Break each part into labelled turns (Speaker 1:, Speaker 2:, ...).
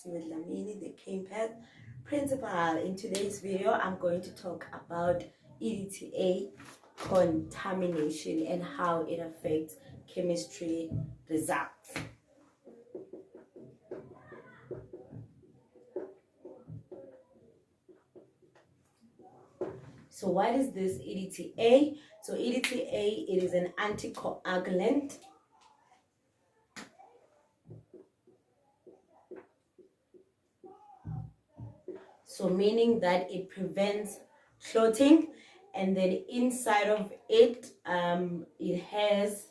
Speaker 1: with Lamini, the campus principal. In today's video, I'm going to talk about EDTA contamination and how it affects chemistry results. So what is this EDTA? So EDTA, it is an anticoagulant. So meaning that it prevents clotting, and then inside of it, it has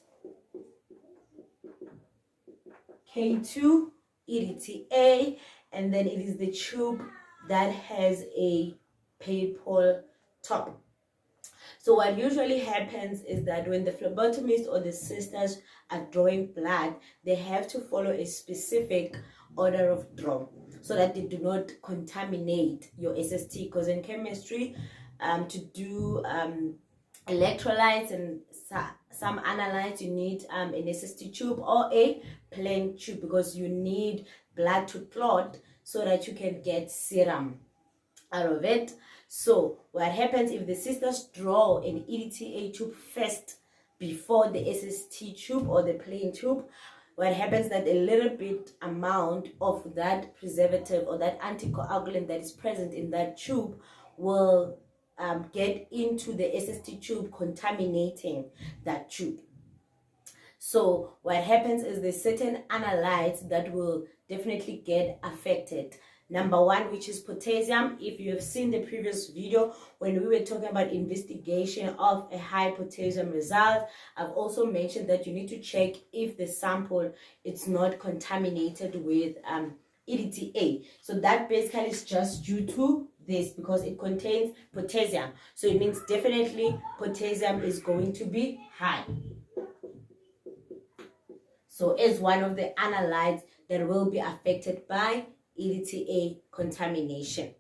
Speaker 1: K2 EDTA, and then it is the tube that has a paper top. So what usually happens is that when the phlebotomist or the sisters are drawing blood, they have to follow a specific order of draw so that they do not contaminate your SST, because in chemistry, to do electrolytes and some analytes, you need an SST tube or a plain tube, because you need blood to clot so that you can get serum out of it. So what happens if the sisters draw an EDTA tube first before the SST tube or the plain tube? What happens that a little bit amount of that preservative or that anticoagulant that is present in that tube will get into the SST tube, contaminating that tube. So what happens is there's certain analytes that will definitely get affected. Number one, which is potassium. If you have seen the previous video when we were talking about investigation of a high potassium result, I've also mentioned that you need to check if the sample is not contaminated with EDTA. So that basically is just due to this, because it contains potassium. So it means definitely potassium is going to be high. So it's one of the analytes that will be affected by EDTA contamination.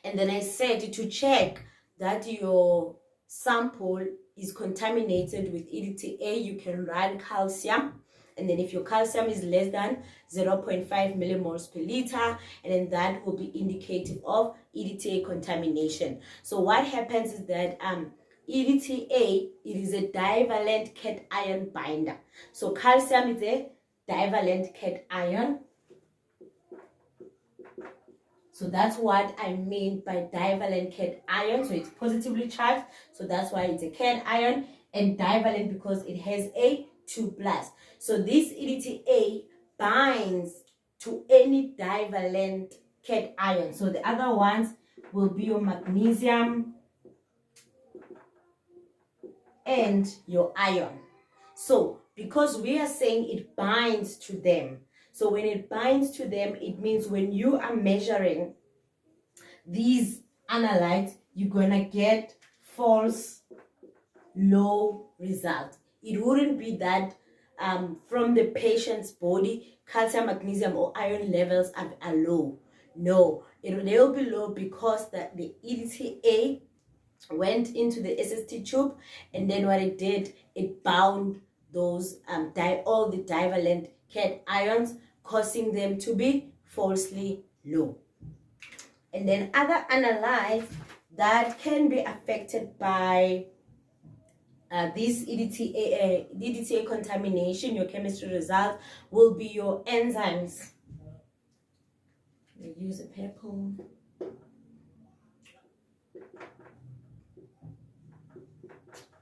Speaker 1: And then I said to check that your sample is contaminated with EDTA, you can run calcium. And then if your calcium is less than 0.5 millimoles per liter, and then that will be indicative of EDTA contamination. So what happens is that EDTA, it is a divalent cation binder. So calcium is a divalent cation. So that's what I mean by divalent cation. So it's positively charged, so that's why it's a cation, and divalent because it has a 2+. So this EDTA binds to any divalent cation. So the other ones will be your magnesium and your iron. So because we are saying it binds to them, so when it binds to them, it means when you are measuring these analytes, you're gonna get false low result. It wouldn't be that from the patient's body, calcium, magnesium, or iron levels are low. No, they'll be low because that the EDTA went into the SST tube, and then what it did, it bound those all the divalent cations, causing them to be falsely low. And then other analytes that can be affected by this EDTA contamination, your chemistry result, will be your enzymes. We use a paper.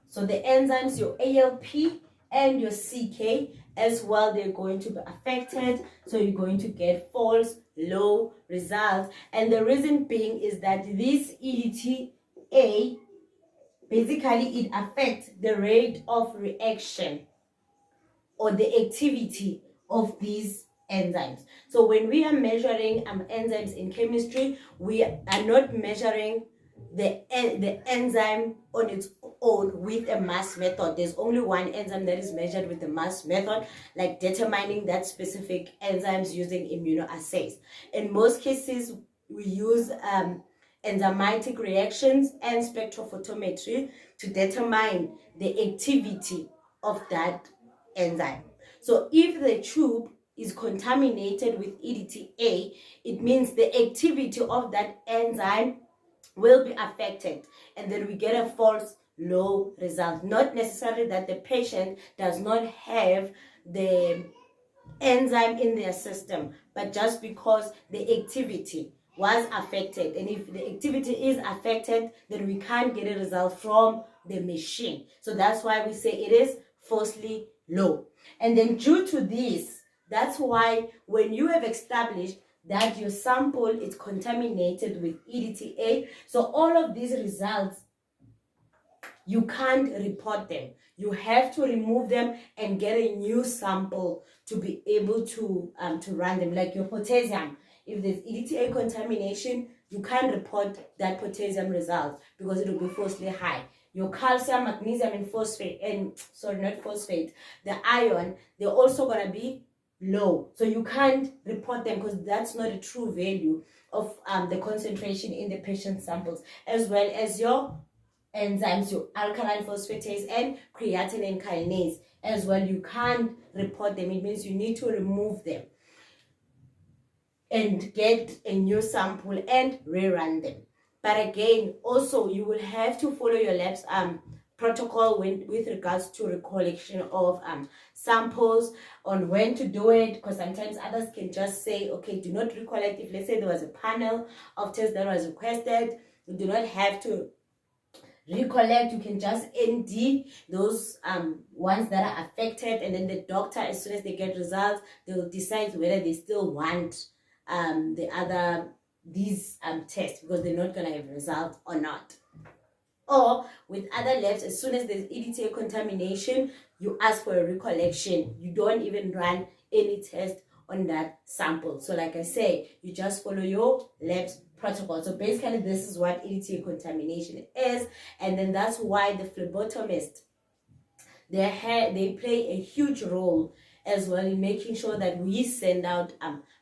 Speaker 1: So the enzymes, your ALP and your CK as well, they're going to be affected. So you're going to get false low results. And the reason being is that this EDTA, basically it affects the rate of reaction or the activity of these enzymes. So when we are measuring enzymes in chemistry, we are not measuring the enzyme on its own with a mass method. There's only one enzyme that is measured with the mass method, like determining that specific enzymes using immunoassays. In most cases, we use enzymatic reactions and spectrophotometry to determine the activity of that enzyme. So if the tube is contaminated with EDTA, it means the activity of that enzyme will be affected, and then we get a false low result. Not necessarily that the patient does not have the enzyme in their system, but just because the activity was affected, and if the activity is affected, then we can't get a result from the machine. So that's why we say it is falsely low. And then due to this, that's why when you have established that your sample is contaminated with EDTA, so all of these results, you can't report them. You have to remove them and get a new sample to be able to run them. Like your potassium, if there's EDTA contamination, you can't report that potassium result because it will be falsely high. Your calcium, magnesium, and phosphate, and sorry, not phosphate, the iron, they're also gonna be low. So you can't report them because that's not a true value of the concentration in the patient samples, as well as your enzymes, your alkaline phosphatase and creatinine kinase as well. You can't report them. It means you need to remove them and get a new sample and rerun them. But again, also you will have to follow your lab's protocol with regards to recollection of samples, on when to do it, because sometimes others can just say, okay, do not recollect. If let's say there was a panel of tests that was requested, you do not have to recollect. You can just ND those ones that are affected, and then the doctor, as soon as they get results, they will decide whether they still want these tests, because they're not going to have results or not. Or with other labs, as soon as there's EDTA contamination, you ask for a recollection. You don't even run any test on that sample. So like I say, you just follow your lab's protocol. So basically, this is what EDTA contamination is, and then that's why the phlebotomist, they play a huge role as well in making sure that we send out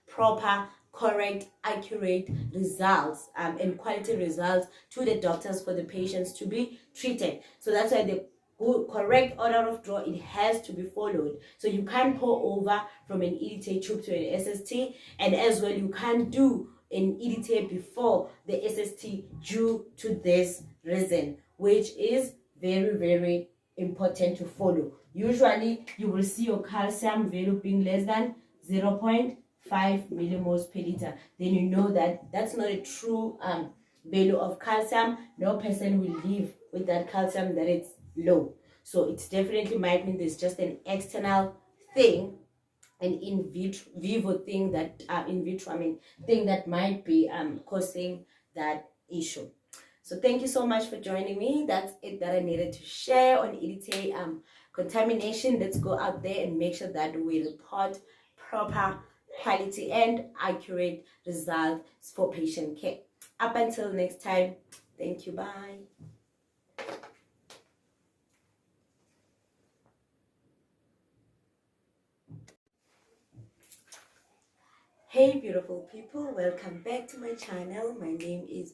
Speaker 1: proper, correct, accurate results and quality results to the doctors for the patients to be treated. So that's why the correct order of draw, it has to be followed. So you can't pour over from an EDTA tube to an SST, and as well you can't do an EDTA before the SST due to this reason, which is very, very important to follow. Usually you will see your calcium value being less than 0.5 millimoles per liter. Then you know that that's not a true value of calcium. No person will live with that calcium that it's low. So it definitely might mean there's just an external thing, an in vivo thing that thing that might be causing that issue. So thank you so much for joining me. That's it that I needed to share on EDTA contamination. Let's go out there and make sure that we report proper, quality and accurate results for patient care. Up until next time, thank you. Bye. Hey beautiful people, welcome back to my channel. My name is